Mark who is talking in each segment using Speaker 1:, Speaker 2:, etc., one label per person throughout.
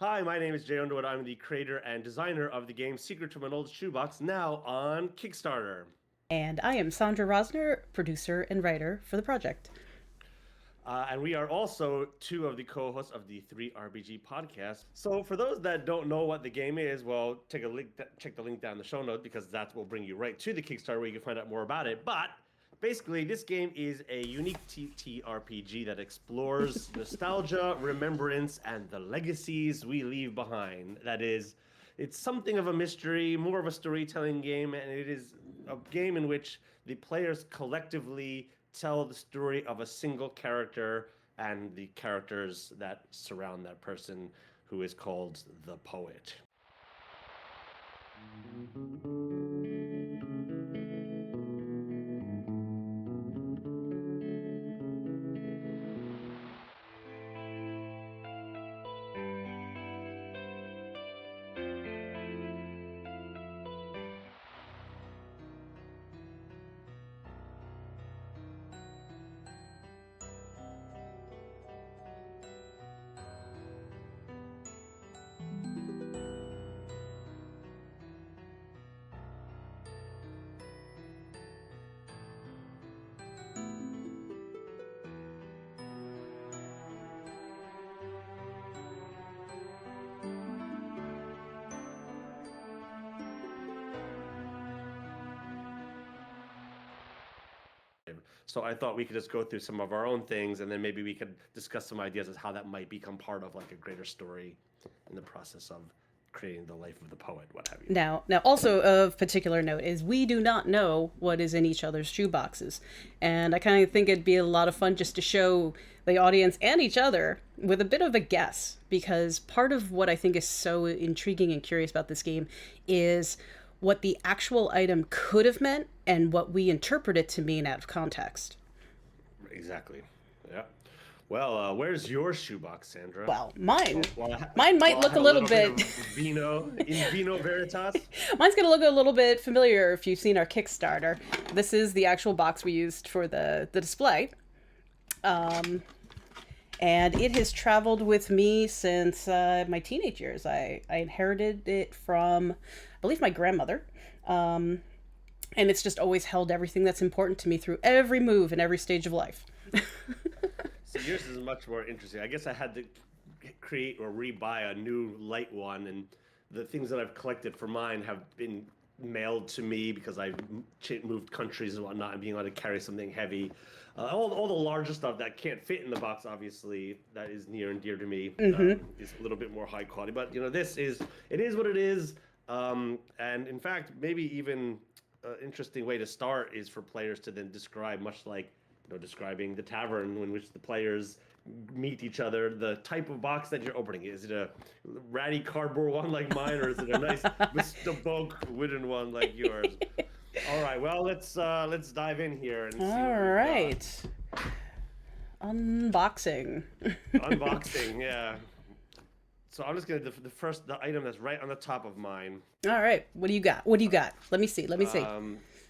Speaker 1: Hi, my name is Jay Underwood. I'm the creator and designer of the game Secret from an Old Shoebox, now on Kickstarter.
Speaker 2: And I am Sandra Rosner, producer and writer for the project.
Speaker 1: And we are also two of the co-hosts of the 3RPG podcast. So for those that don't know what the game is, well, take a link, check the link down in the show note because that will bring you right to the Kickstarter where you can find out more about it. But basically, this game is a unique TTRPG that explores nostalgia, remembrance, and the legacies we leave behind. That is, it's something of a mystery, more of a storytelling game, and it is a game in which the players collectively tell the story of a single character and the characters that surround that person who is called the poet. So I thought we could just go through some of our own things and then maybe we could discuss some ideas as how that might become part of like a greater story in the process of creating the life of the poet, what have you.
Speaker 2: Now, also of particular note is we do not know what is in each other's shoeboxes, and I kind of think it'd be a lot of fun just to show the audience and each other with a bit of a guess, because part of what I think is so intriguing and curious about this game is what the actual item could have meant and what we interpret it to mean out of context.
Speaker 1: Exactly. Yeah. Well, where's your shoebox, Sandra?
Speaker 2: Well, mine.
Speaker 1: Well,
Speaker 2: Mine might
Speaker 1: I
Speaker 2: look
Speaker 1: have
Speaker 2: a
Speaker 1: a
Speaker 2: little
Speaker 1: little bit
Speaker 2: bit.
Speaker 1: of vino, in vino veritas.
Speaker 2: Mine's gonna look a little bit familiar if you've seen our Kickstarter. This is the actual box we used for the display. And it has traveled with me since my teenage years. I inherited it from, I believe, my grandmother. And it's just always held everything that's important to me through every move and every stage of life.
Speaker 1: So yours is much more interesting. I guess I had to create or rebuy a new light one, and the things that I've collected for mine have been mailed to me because I've moved countries and whatnot, and being able to carry something heavy. All the larger stuff that can't fit in the box, obviously, that is near and dear to me, is a little bit more high quality. But it is what it is. And in fact, maybe even an interesting way to start is for players to then describe, much like describing the tavern in which the players meet each other, the type of box that you're opening. Is it a ratty cardboard one like mine, or is it a nice bespoke wooden one like yours? All right, well let's dive in here and see what
Speaker 2: All
Speaker 1: we've
Speaker 2: right. Unboxing.
Speaker 1: unboxing. Yeah. So I'm just gonna the item that's right on the top of mine.
Speaker 2: All right. What do you got? What do you got? Let me see. Let me see.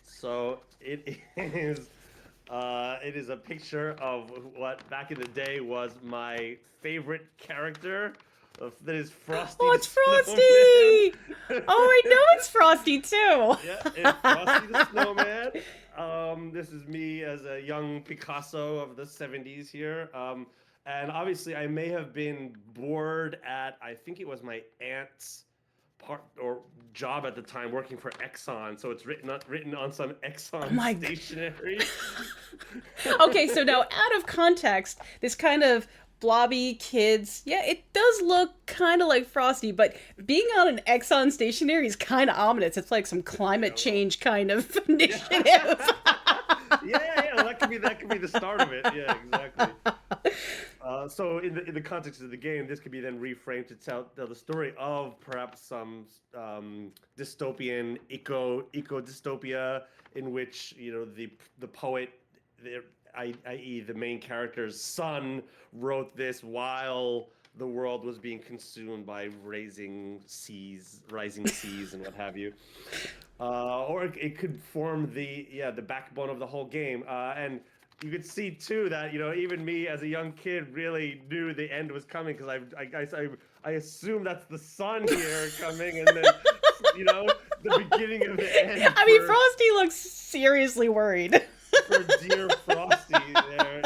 Speaker 1: So it is a picture of what back in the day was my favorite character. That is Frosty
Speaker 2: Oh,
Speaker 1: the
Speaker 2: it's Frosty!
Speaker 1: Snowman.
Speaker 2: Oh, I know it's Frosty too.
Speaker 1: Yeah, it's Frosty the Snowman. This is me as a young Picasso of the 70s here. And obviously, I may have been bored at, I think it was my aunt's part or job at the time working for Exxon. So it's written on some
Speaker 2: Oh
Speaker 1: Exxon
Speaker 2: my.
Speaker 1: stationery.
Speaker 2: Okay, so now out of context, this kind of blobby kids, yeah, it does look kind of like Frosty, but being on an Exxon stationery is kind of ominous. It's like some climate change kind of initiative.
Speaker 1: Yeah, that could be the start of it. Yeah, exactly. So in the context of the game, this could be then reframed to tell the story of perhaps some dystopian eco dystopia in which the poet, i.e. the main character's son, wrote this while the world was being consumed by rising seas, and what have you. Or it could form the backbone of the whole game. And you could see too that even me as a young kid really knew the end was coming because I assume that's the sun here coming, and then the beginning of the end.
Speaker 2: I mean, Frosty looks seriously worried.
Speaker 1: For dear Frosty there.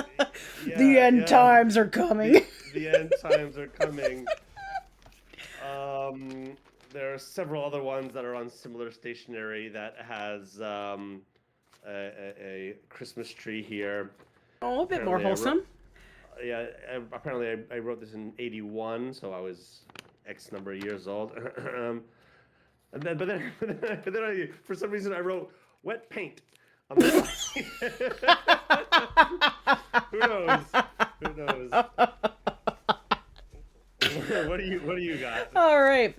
Speaker 1: Yeah,
Speaker 2: the end times are coming.
Speaker 1: The end times are coming. There are several other ones that are on similar stationery that has a Christmas tree here.
Speaker 2: Oh, a bit more wholesome.
Speaker 1: Apparently I wrote this in '81, so I was X number of years old. But then for some reason I wrote wet paint. Who knows? What do you got?
Speaker 2: All right.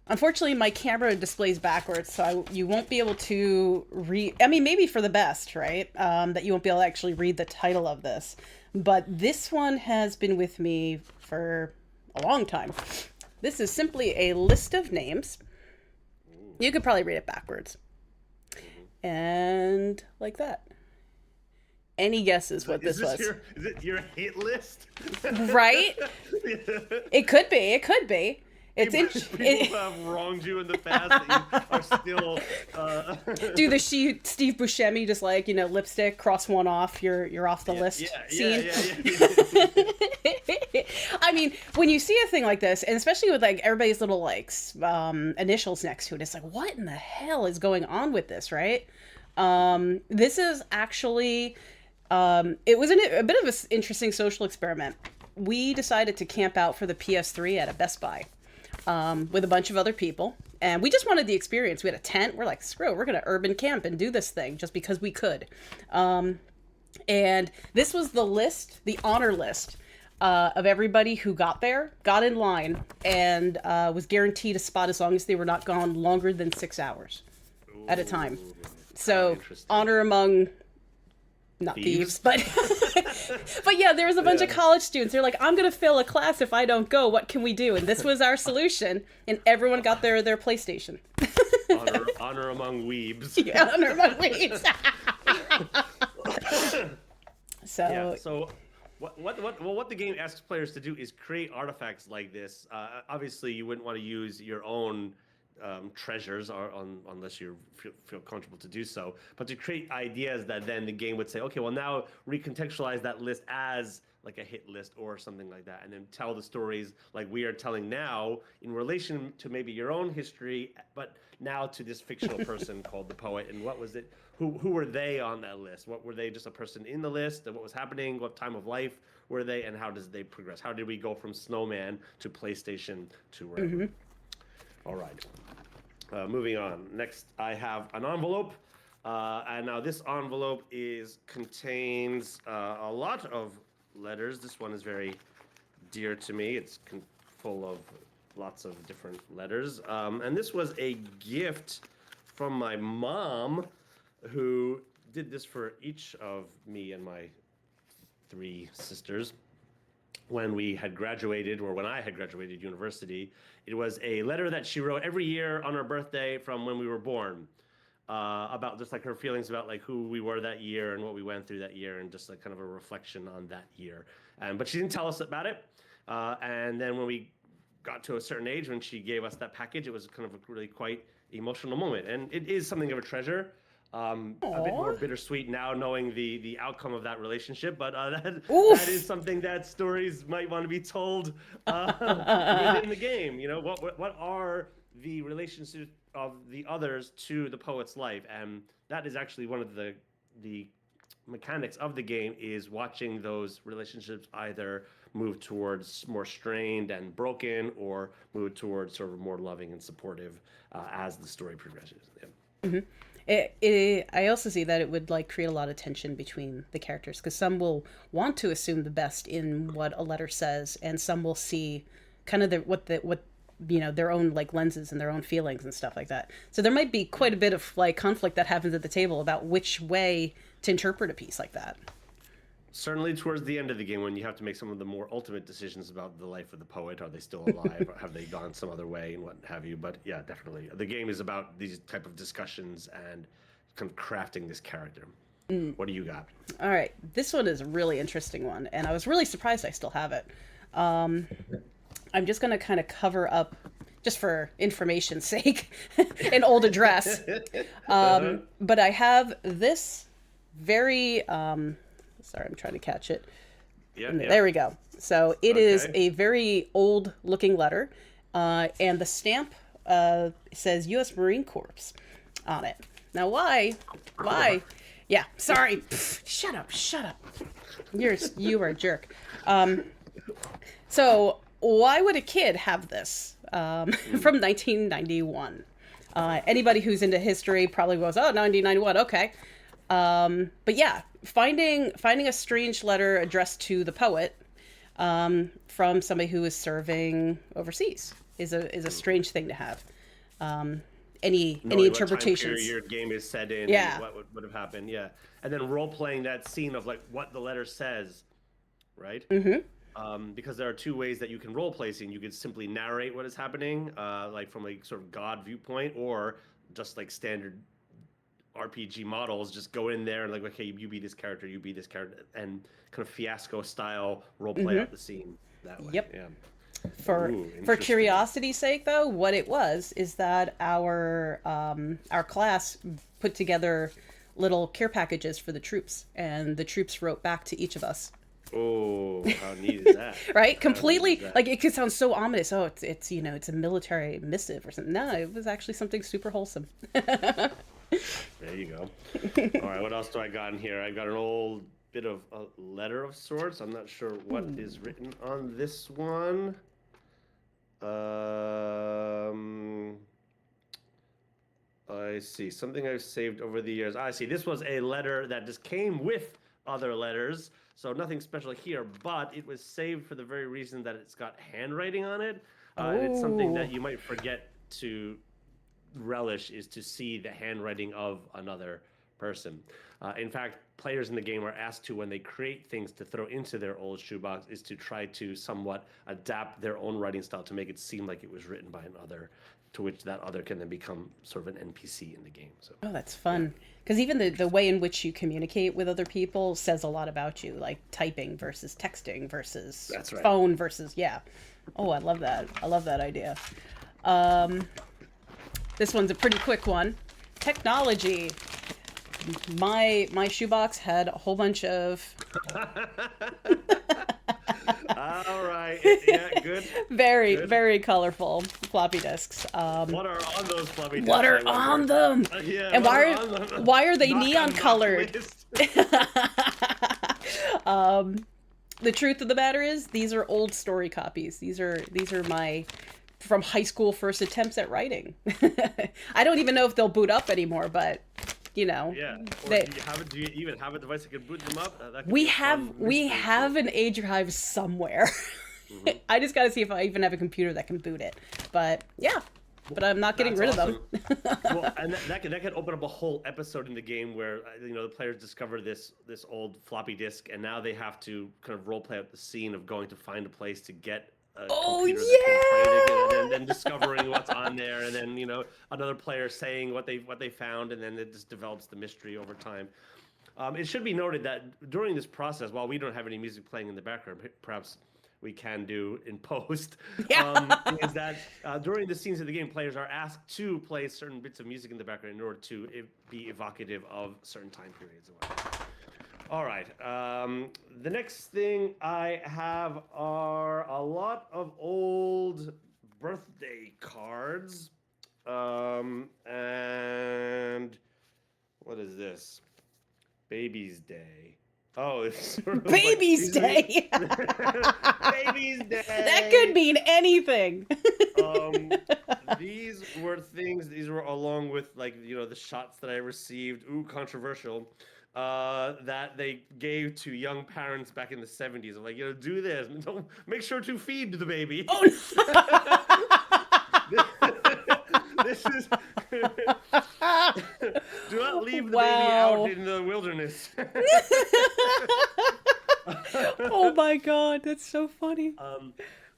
Speaker 2: Unfortunately, my camera displays backwards, so you won't be able to read. I mean, maybe for the best, right? That you won't be able to actually read the title of this. But this one has been with me for a long time. This is simply a list of names. You could probably read it backwards. And like that. Any guesses what this was?
Speaker 1: Is it your hit list?
Speaker 2: Right? It could be.
Speaker 1: People have wronged you in the past that you are still.
Speaker 2: Do the Steve Buscemi just lipstick, cross one off, you're off the list scene.
Speaker 1: Yeah.
Speaker 2: I mean, when you see a thing like this, and especially with everybody's little initials next to it, it's like, what in the hell is going on with this, right? This is actually it was a bit of an interesting social experiment. We decided to camp out for the PS3 at a Best Buy. With a bunch of other people, and we just wanted the experience. We had a tent. We're like, screw it, we're gonna urban camp and do this thing just because we could. And this was the honor list of everybody who got in line, and was guaranteed a spot as long as they were not gone longer than 6 hours at a time. So honor among not thieves, but but yeah, there was a bunch of college students. They're like, I'm gonna fail a class if I don't go. What can we do? And this was our solution, and everyone got their PlayStation.
Speaker 1: honor among weebs.
Speaker 2: Yeah, honor among weebs.
Speaker 1: So what the game asks players to do is create artifacts like this. Obviously, you wouldn't want to use your own treasures unless you feel comfortable to do so, but to create ideas that then the game would say, okay, well, now recontextualize that list as like a hit list or something like that, and then tell the stories like we are telling now in relation to maybe your own history, but now to this fictional person called the poet. And what was it, who were they on that list? What were they, just a person in the list, and what was happening, what time of life were they, and how does they progress? How did we go from Snowman to PlayStation to wherever? All right. Moving on. Next, I have an envelope, and now this envelope contains a lot of letters. This one is very dear to me. It's full of lots of different letters, and this was a gift from my mom, who did this for each of me and my 3 sisters. When we had graduated, or when I had graduated university, it was a letter that she wrote every year on her birthday from when we were born, about just like her feelings about like who we were that year and what we went through that year, and just like kind of a reflection on that year. But she didn't tell us about it. And then when we got to a certain age, when she gave us that package, it was kind of a really quite emotional moment, and it is something of a treasure. A bit more bittersweet now knowing the outcome of that relationship, but that is something that stories might want to be told within the game. What are the relationships of the others to the poet's life? And that is actually one of the mechanics of the game, is watching those relationships either move towards more strained and broken, or move towards sort of more loving and supportive as the story progresses. Yeah. Mm-hmm.
Speaker 2: I also see that it would create a lot of tension between the characters, because some will want to assume the best in what a letter says, and some will see kind of their own lenses and their own feelings and stuff like that. So there might be quite a bit of conflict that happens at the table about which way to interpret a piece like that.
Speaker 1: Certainly towards the end of the game, when you have to make some of the more ultimate decisions about the life of the poet. Are they still alive? Or have they gone some other way, and what have you? But yeah, definitely. The game is about these type of discussions and kind of crafting this character. What do you got? All
Speaker 2: right. This one is a really interesting one, and I was really surprised I still have it. I'm just going to kind of cover up, just for information's sake, an old address. But I have this very, sorry, I'm trying to catch it.
Speaker 1: Yeah,
Speaker 2: There we go. So it is a very old looking letter. And the stamp says U.S. Marine Corps on it. Now, why? Yeah, sorry. Pfft, shut up. You are a jerk. So why would a kid have this from 1991? Anybody who's into history probably goes, oh, 1991, okay. But yeah, finding a strange letter addressed to the poet from somebody who is serving overseas is a strange thing to have. Any interpretations?
Speaker 1: What time period your game is set in?
Speaker 2: Yeah.
Speaker 1: And what would have happened? Yeah, and then role playing that scene of like what the letter says, right? Mm-hmm. Because there are two ways that you can role play scene. You could simply narrate what is happening, like from a sort of God viewpoint, or just like standard RPG models, just go in there and like, okay, you be this character, you be this character, and kind of fiasco style role play out the scene that way.
Speaker 2: Yep.
Speaker 1: Yeah.
Speaker 2: For curiosity's sake, though, what it was is that our class put together little care packages for the troops, and the troops wrote back to each of us.
Speaker 1: Oh, how neat is that?
Speaker 2: Right? Completely, like, it could sound so ominous. Oh, it's it's a military missive or something. No, it was actually something super wholesome.
Speaker 1: There you go. All right, what else do I got in here? I got an old bit of a letter of sorts. I'm not sure what is written on this one. I see something I've saved over the years. I see. This was a letter that just came with other letters, so nothing special here. But it was saved for the very reason that it's got handwriting on it. And it's something that you might forget to relish, is to see the handwriting of another person. In fact, players in the game are asked to, when they create things to throw into their old shoebox, is to try to somewhat adapt their own writing style to make it seem like it was written by another, to which that other can then become sort of an NPC in the game. So,
Speaker 2: oh, that's fun. Because even the way in which you communicate with other people says a lot about you, like typing versus texting versus phone versus, yeah. Oh, I love that. I love that idea. This one's a pretty quick one. Technology. My shoebox had a whole bunch of
Speaker 1: all right, yeah, good.
Speaker 2: Very colorful floppy disks.
Speaker 1: What are on those floppy disks?
Speaker 2: What are on them?
Speaker 1: Yeah,
Speaker 2: and why are they neon colored? The truth of the matter is, these are old story copies. These are my from high school first attempts at writing. I don't even know if they'll boot up anymore, but you know.
Speaker 1: Yeah. Or do you even have a device that can boot them up?
Speaker 2: We have an A drive somewhere. Mm-hmm. I just got to see if I even have a computer that can boot it. But yeah. But I'm not getting rid of them.
Speaker 1: Well, and that could open up a whole episode in the game where the players discover this old floppy disk, and now they have to kind of role play out the scene of going to find a place to get a computer that can play it again, and then discovering what's on there, and then another player saying what they found, and then it just develops the mystery over time. It should be noted that during this process, while we don't have any music playing in the background, perhaps we can do in post, is that during the scenes of the game, players are asked to play certain bits of music in the background in order to be evocative of certain time periods. All right. The next thing I have are a lot of old birthday cards. And what is this? Baby's Day. Oh, it's sort of
Speaker 2: Baby's Day.
Speaker 1: Baby's Day.
Speaker 2: That could mean anything.
Speaker 1: These were things. These were along with the shots that I received. Ooh, controversial. That they gave to young parents back in the 70s. Like, do this. Don't make sure to feed the baby.
Speaker 2: Oh,
Speaker 1: this is. Do not leave the baby out in the wilderness.
Speaker 2: Oh my God, that's so funny.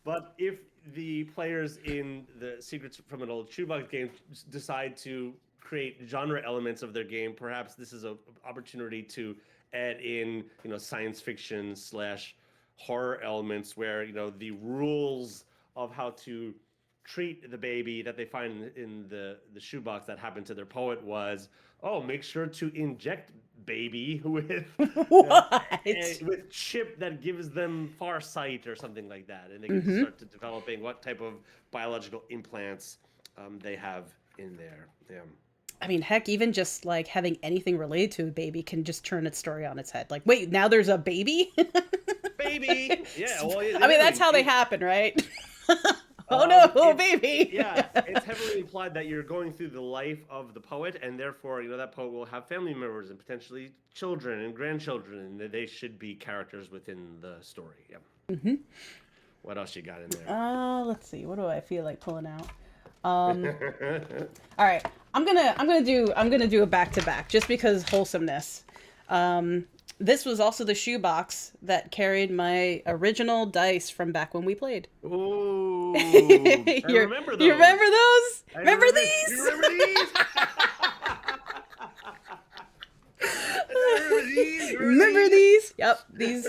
Speaker 1: But if the players in the Secrets from an Old Shoebox game decide to create genre elements of their game, perhaps this is an opportunity to add in, science fiction / horror elements where, the rules of how to treat the baby that they find in the shoebox that happened to their poet was, oh, make sure to inject baby with
Speaker 2: What?
Speaker 1: with chip that gives them far sight or something like that, and they can
Speaker 2: Mm-hmm.
Speaker 1: start to developing what type of biological implants they have in there. Yeah.
Speaker 2: I mean, heck, even just like having anything related to a baby can just turn its story on its head. Like, wait, now there's a baby?
Speaker 1: Baby. Yeah. Well,
Speaker 2: I mean, that's how they happen, right? Oh no, oh baby.
Speaker 1: Yeah, it's heavily implied that you're going through the life of the poet, and therefore, that poet will have family members and potentially children and grandchildren, and they should be characters within the story. Yeah.
Speaker 2: Mm-hmm.
Speaker 1: What else you got in there?
Speaker 2: Let's see. What do I feel like pulling out? All right, I'm gonna do a back to back just because wholesomeness. This was also the shoebox that carried my original dice from back when we played.
Speaker 1: Ooh, I remember those.
Speaker 2: You remember those? Remember these?
Speaker 1: You remember these?
Speaker 2: Remember these? Yep, these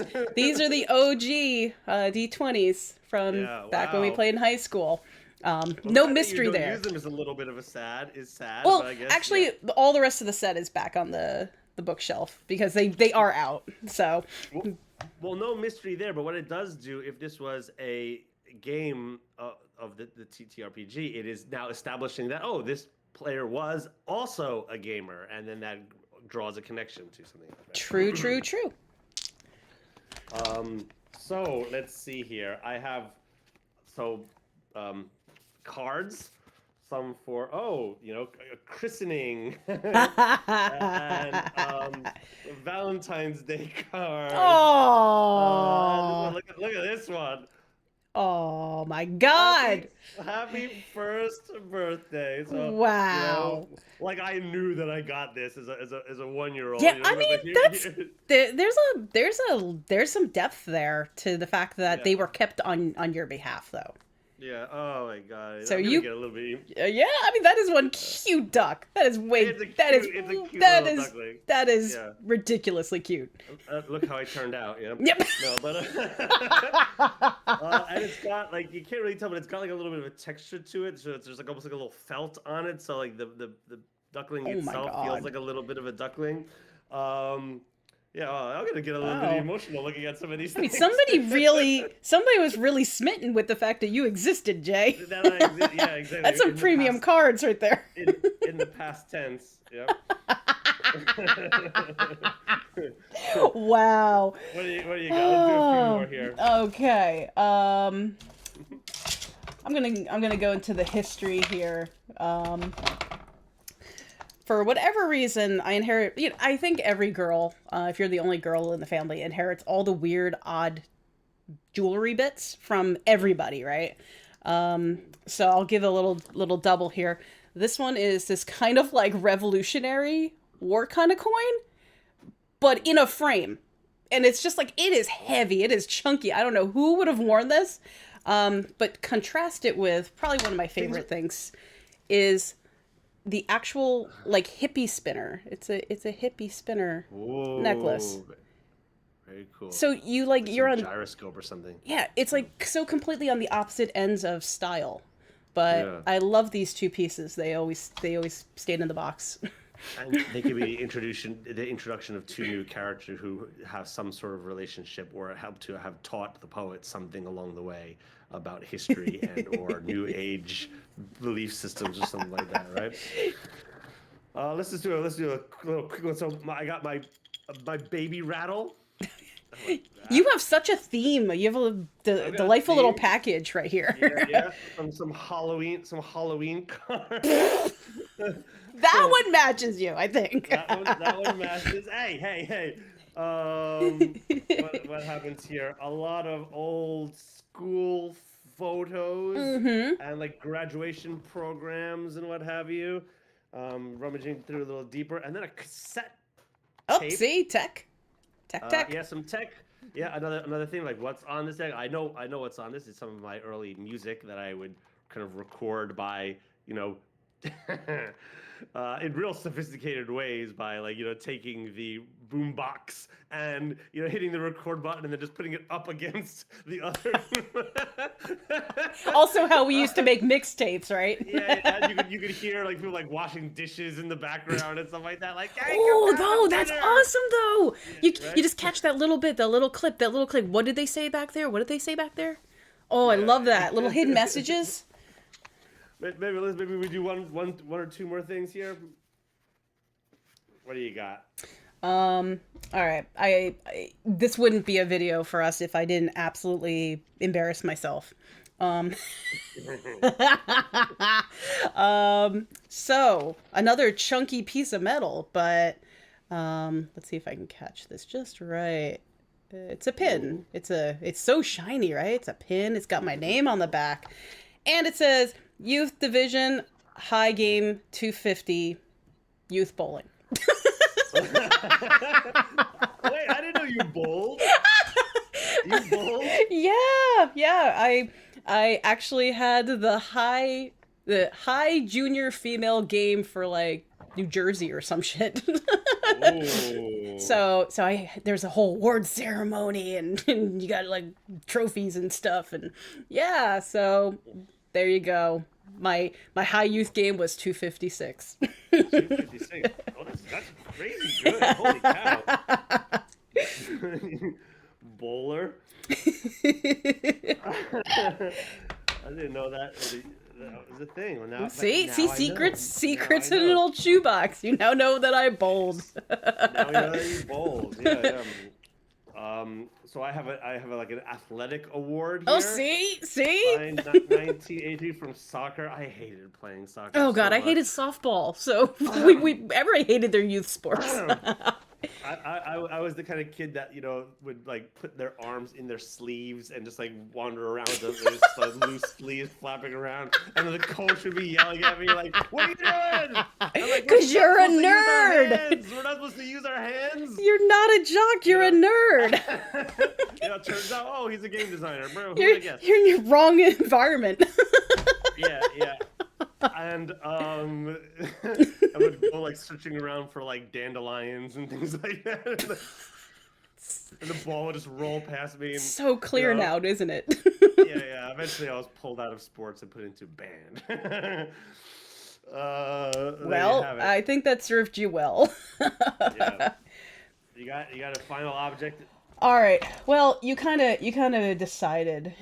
Speaker 2: are the OG D20s from back when we played in high school. No mystery there.
Speaker 1: Use them is a little bit of a sad.
Speaker 2: Well,
Speaker 1: but I guess,
Speaker 2: actually, all the rest of the set is back on the bookshelf because they are out. So,
Speaker 1: well, no mystery there. But what it does do, if this was a game of the TTRPG, it is now establishing that this player was also a gamer, and then that draws a connection to something like that.
Speaker 2: True.
Speaker 1: So let's see here. I have cards. Some for christening and Valentine's Day cards.
Speaker 2: Oh,
Speaker 1: look at this one.
Speaker 2: Oh my God!
Speaker 1: Happy first birthday! So,
Speaker 2: wow.
Speaker 1: Like I knew that I got this as a 1-year-old.
Speaker 2: Yeah, I mean there's some depth there to the fact that they were kept on your behalf, though.
Speaker 1: Yeah. Oh my God.
Speaker 2: So
Speaker 1: you get a little bit.
Speaker 2: Yeah. I mean, that is one cute duck. That is way.
Speaker 1: It's a cute duckling.
Speaker 2: That is ridiculously cute.
Speaker 1: Look how I turned out. Yeah.
Speaker 2: Yep.
Speaker 1: No, but and it's got like you can't really tell, but it's got like a little bit of a texture to it. So there's like almost like a little felt on it. So like the duckling itself feels like a little bit of a duckling. Yeah, I'm gonna get a little bit emotional looking at some of these things.
Speaker 2: I mean, somebody was really smitten with the fact that you existed, Jay.
Speaker 1: Yeah, exactly.
Speaker 2: That's some premium cards right there.
Speaker 1: In the past tense, yeah.
Speaker 2: Wow.
Speaker 1: What do you got? Let's do a few more here.
Speaker 2: Okay. I'm gonna go into the history here. For whatever reason, I inherit. I think every girl, if you're the only girl in the family, inherits all the weird, odd jewelry bits from everybody, right? So I'll give a little double here. This one is this kind of like Revolutionary War kind of coin, but in a frame, and it's just like it is heavy, it is chunky. I don't know who would have worn this, but contrast it with probably one of my favorite things is the actual like hippie spinner. It's a hippie spinner necklace.
Speaker 1: Very cool.
Speaker 2: So you're on
Speaker 1: gyroscope or something.
Speaker 2: Yeah, it's like so completely on the opposite ends of style. But I love these two pieces. They always stayed in the box.
Speaker 1: And they could be the introduction of two new characters who have some sort of relationship or help to have taught the poet something along the way about history and or new age belief systems or something like that, right? Let's do a little quick one. So I got my baby rattle.
Speaker 2: You have such a theme. You have a delightful little package right here.
Speaker 1: Yeah. From some Halloween cards.
Speaker 2: That one matches you, I think.
Speaker 1: That one matches. Hey. What happens here? A lot of old school photos and like graduation programs and what have you. Rummaging through a little deeper, and then a cassette tape.
Speaker 2: See, tech.
Speaker 1: Yeah, some tech. Yeah, another thing, like what's on this deck. I know what's on this. It's some of my early music that I would kind of record by, in real sophisticated ways by like taking the boombox and hitting the record button and then just putting it up against the other.
Speaker 2: Also, how we used to make mixtapes, right?
Speaker 1: Yeah, you could hear like people like washing dishes in the background and stuff like that. Like, hey,
Speaker 2: Oh,
Speaker 1: come down,
Speaker 2: no, that's
Speaker 1: dinner!
Speaker 2: awesome, though. You
Speaker 1: Right?
Speaker 2: you just catch that little bit, that little clip, that little click. What did they say back there? What did they say back there? Oh, I
Speaker 1: Yeah.
Speaker 2: love that. Little hidden messages.
Speaker 1: Maybe we do one or two more things here. What do you got?
Speaker 2: All right. This wouldn't be a video for us if I didn't absolutely embarrass myself. So another chunky piece of metal, but let's see if I can catch this just right. It's a pin. It's so shiny, right? It's a pin. It's got my name on the back, and it says Youth Division High Game 250 Youth Bowling.
Speaker 1: Wait, I didn't know you bowled. You bowled?
Speaker 2: Yeah. I actually had the high junior female game for like New Jersey or some shit. So there's a whole award ceremony and you got like trophies and stuff and yeah, so there you go. My high youth game was 256.
Speaker 1: 256. Oh, that's crazy good. Holy cow. Bowler. I didn't know that was a thing. Well, now,
Speaker 2: See,
Speaker 1: now
Speaker 2: secrets
Speaker 1: I
Speaker 2: in an old shoebox. You now know that I bowled.
Speaker 1: Now we know that you bowled. Yeah. So I have like an athletic award here.
Speaker 2: Oh, see.
Speaker 1: 1983 from soccer. I hated playing soccer.
Speaker 2: Oh God,
Speaker 1: so
Speaker 2: I hated
Speaker 1: much.
Speaker 2: softball. So everybody hated their youth sports.
Speaker 1: I was the kind of kid that would like put their arms in their sleeves and just like wander around with those loose sleeves flapping around, and then the coach would be yelling at me like, "What are you doing?"
Speaker 2: Because you're a nerd.
Speaker 1: We're not supposed to use our hands.
Speaker 2: You're not a jock. You're a nerd.
Speaker 1: It turns out, oh, he's a game designer, bro. Who
Speaker 2: You're
Speaker 1: would have guessed?
Speaker 2: in your wrong environment.
Speaker 1: Yeah. And I would go like searching around for like dandelions and things like that. And the ball would just roll past me. And,
Speaker 2: So clear now, isn't it?
Speaker 1: Yeah. Eventually, I was pulled out of sports and put into band.
Speaker 2: Well, I think that served you well.
Speaker 1: Yeah. You got a final object.
Speaker 2: All right. Well, you kind of decided.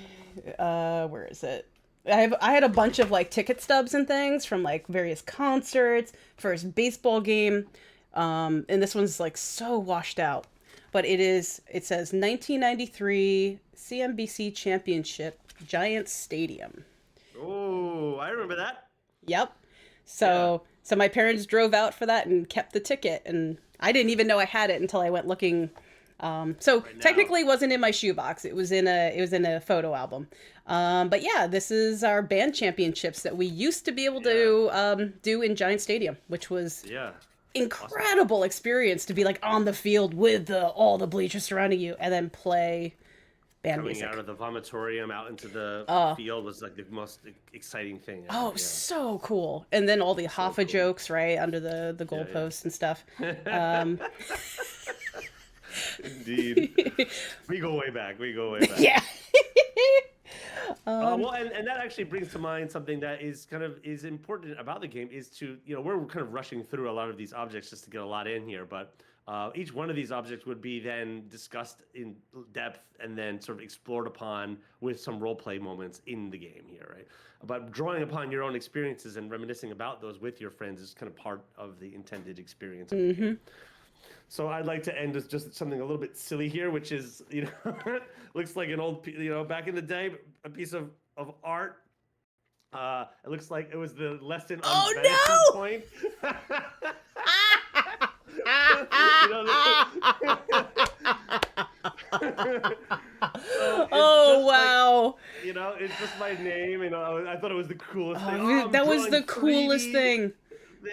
Speaker 2: Where is it? I had a bunch of like ticket stubs and things from like various concerts, first baseball game, and this one's like so washed out. But it says 1993 CNBC Championship Giants Stadium.
Speaker 1: Oh, I remember that.
Speaker 2: Yep. So my parents drove out for that and kept the ticket, and I didn't even know I had it until I went looking. Technically it wasn't in my shoebox. It was in a photo album. But yeah, this is our band championships that we used to be able to do in Giant Stadium, which was incredible experience to be like on the field with all the bleachers surrounding you and then play band
Speaker 1: Coming
Speaker 2: music.
Speaker 1: out of the vomitorium out into the field was like the most exciting thing.
Speaker 2: So cool. And then all the Hoffa jokes, right, under the goalposts and stuff.
Speaker 1: Indeed. We go way back.
Speaker 2: Yeah.
Speaker 1: Well, and that actually brings to mind something that is important about the game is to, we're kind of rushing through a lot of these objects just to get a lot in here, but each one of these objects would be then discussed in depth and then sort of explored upon with some role play moments in the game here, right? But drawing upon your own experiences and reminiscing about those with your friends is kind of part of the intended experience of the game. So I'd like to end with just something a little bit silly here, which is, looks like an old, back in the day, a piece of art. It looks like it was the lesson on vanishing point.
Speaker 2: Wow.
Speaker 1: It's just my name. I thought it was the coolest thing.
Speaker 2: That was the coolest thing.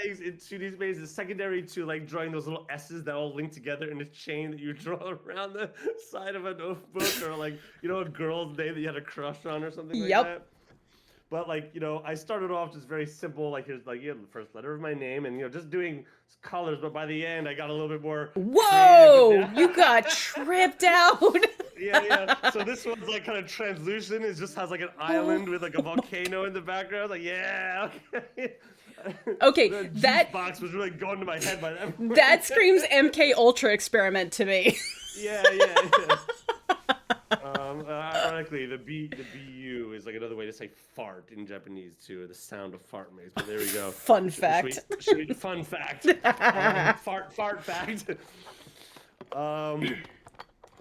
Speaker 1: Things in 2D space is secondary to like drawing those little S's that all link together in a chain that you draw around the side of a notebook, or like a girl's name that you had a crush on or something like that. But like, I started off just very simple, like here's like the first letter of my name, and just doing colors. But by the end, I got a little bit more.
Speaker 2: Whoa! You got tripped out.
Speaker 1: Yeah. So this one's like kind of translucent. It just has like an island with like a volcano in the background. Like, yeah.
Speaker 2: Okay,
Speaker 1: the
Speaker 2: that
Speaker 1: box was really going to my head by that point.
Speaker 2: that screams MK Ultra experiment to me.
Speaker 1: Yeah. Ironically, the BU is like another way to say fart in Japanese too. The sound of fart makes. But there we go.
Speaker 2: Fun fact.
Speaker 1: Fun fact. Fart fact.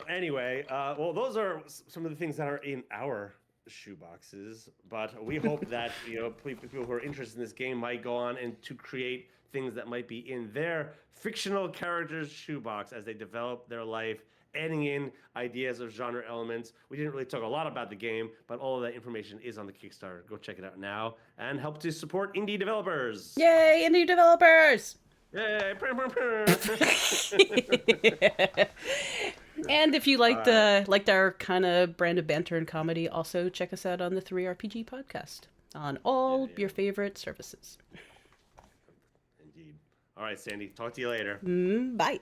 Speaker 1: Anyway, well, those are some of the things that are in our shoeboxes. But we hope that people who are interested in this game might go on and to create things that might be in their fictional characters' shoebox as they develop their life, adding in ideas of genre elements. We didn't really talk a lot about the game, but all of that information is on the Kickstarter. Go check it out now and help to support indie developers.
Speaker 2: Yay, indie developers!
Speaker 1: Yay!
Speaker 2: And if you liked our kind of brand of banter and comedy, also check us out on the 3RPG podcast on all your favorite services.
Speaker 1: Indeed. All right, Sandy. Talk to you later.
Speaker 2: Bye.